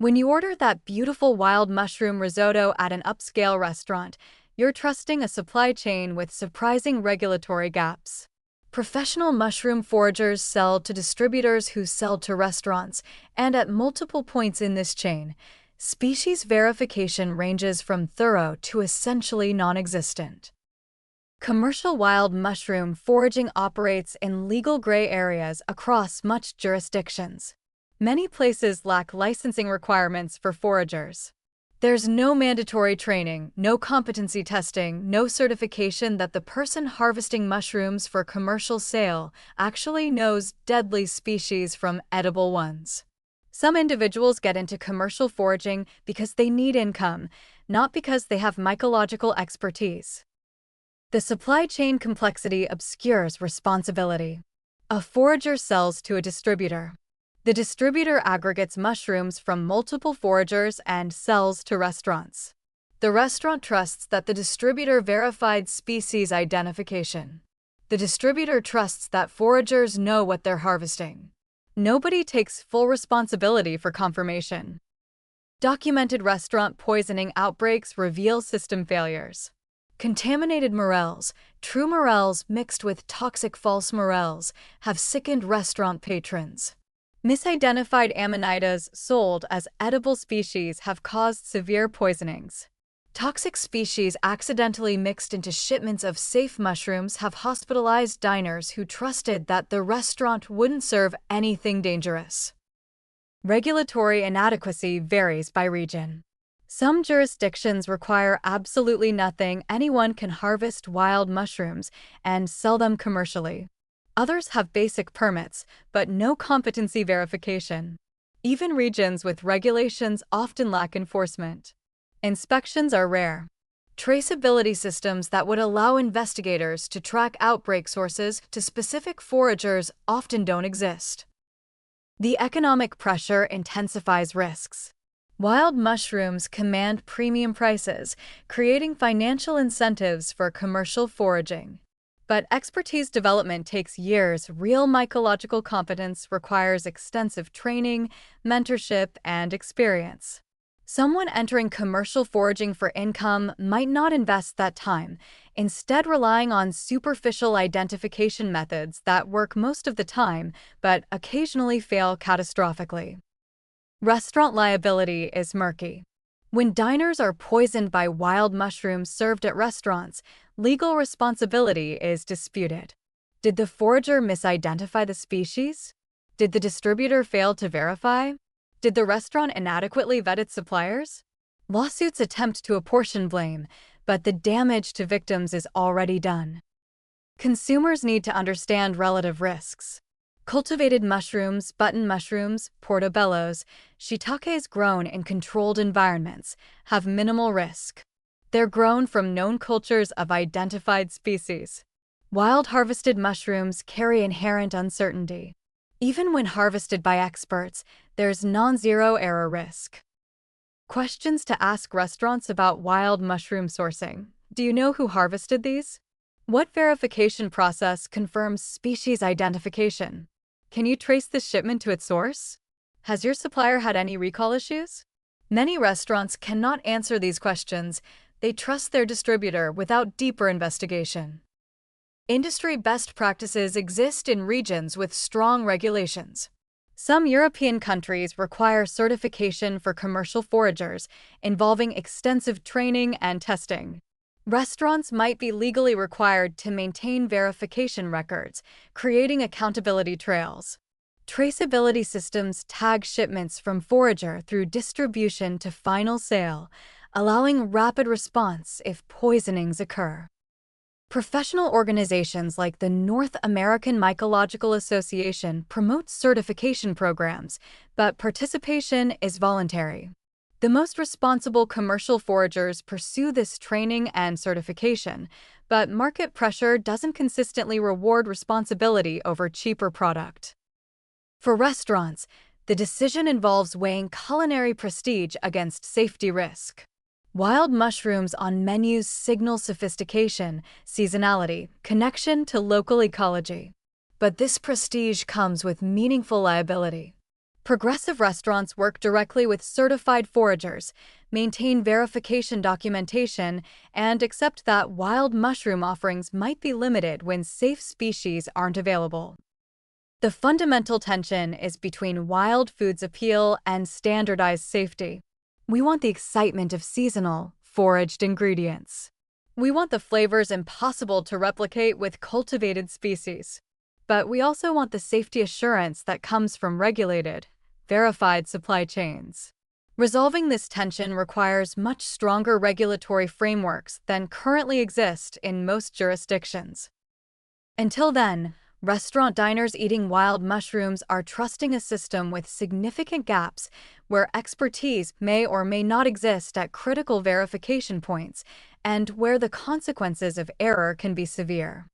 When you order that beautiful wild mushroom risotto at an upscale restaurant, you're trusting a supply chain with surprising regulatory gaps. Professional mushroom foragers sell to distributors who sell to restaurants, and at multiple points in this chain, species verification ranges from thorough to essentially non-existent. Commercial wild mushroom foraging operates in legal gray areas across much jurisdictions. Many places lack licensing requirements for foragers. There's no mandatory training, no competency testing, no certification that the person harvesting mushrooms for commercial sale actually knows deadly species from edible ones. Some individuals get into commercial foraging because they need income, not because they have mycological expertise. The supply chain complexity obscures responsibility. A forager sells to a distributor. The distributor aggregates mushrooms from multiple foragers and sells to restaurants. The restaurant trusts that the distributor verified species identification. The distributor trusts that foragers know what they're harvesting. Nobody takes full responsibility for confirmation. Documented restaurant poisoning outbreaks reveal system failures. Contaminated morels, true morels mixed with toxic false morels, have sickened restaurant patrons. Misidentified amanitas sold as edible species have caused severe poisonings. Toxic species accidentally mixed into shipments of safe mushrooms have hospitalized diners who trusted that the restaurant wouldn't serve anything dangerous. Regulatory inadequacy varies by region. Some jurisdictions require absolutely nothing. Anyone can harvest wild mushrooms and sell them commercially. Others have basic permits, but no competency verification. Even regions with regulations often lack enforcement. Inspections are rare. Traceability systems that would allow investigators to track outbreak sources to specific foragers often don't exist. The economic pressure intensifies risks. Wild mushrooms command premium prices, creating financial incentives for commercial foraging. But expertise development takes years. Real mycological competence requires extensive training, mentorship, and experience. Someone entering commercial foraging for income might not invest that time, instead relying on superficial identification methods that work most of the time but occasionally fail catastrophically. Restaurant liability is murky. When diners are poisoned by wild mushrooms served at restaurants, legal responsibility is disputed. Did the forager misidentify the species? Did the distributor fail to verify? Did the restaurant inadequately vet its suppliers? Lawsuits attempt to apportion blame, but the damage to victims is already done. Consumers need to understand relative risks. Cultivated mushrooms, button mushrooms, portobellos, shiitakes grown in controlled environments have minimal risk. They're grown from known cultures of identified species. Wild harvested mushrooms carry inherent uncertainty. Even when harvested by experts, there's non-zero error risk. Questions to ask restaurants about wild mushroom sourcing. Do you know who harvested these? What verification process confirms species identification? Can you trace this shipment to its source? Has your supplier had any recall issues? Many restaurants cannot answer these questions. They trust their distributor without deeper investigation. Industry best practices exist in regions with strong regulations. Some European countries require certification for commercial foragers, involving extensive training and testing. Restaurants might be legally required to maintain verification records, creating accountability trails. Traceability systems tag shipments from forager through distribution to final sale, allowing rapid response if poisonings occur. Professional organizations like the North American Mycological Association promote certification programs, but participation is voluntary. The most responsible commercial foragers pursue this training and certification, but market pressure doesn't consistently reward responsibility over cheaper product. For restaurants, the decision involves weighing culinary prestige against safety risk. Wild mushrooms on menus signal sophistication, seasonality, connection to local ecology. But this prestige comes with meaningful liability. Progressive restaurants work directly with certified foragers, maintain verification documentation, and accept that wild mushroom offerings might be limited when safe species aren't available. The fundamental tension is between wild food's appeal and standardized safety. We want the excitement of seasonal, foraged ingredients. We want the flavors impossible to replicate with cultivated species. But we also want the safety assurance that comes from regulated, verified supply chains. Resolving this tension requires much stronger regulatory frameworks than currently exist in most jurisdictions. Until then, restaurant diners eating wild mushrooms are trusting a system with significant gaps where expertise may or may not exist at critical verification points and where the consequences of error can be severe.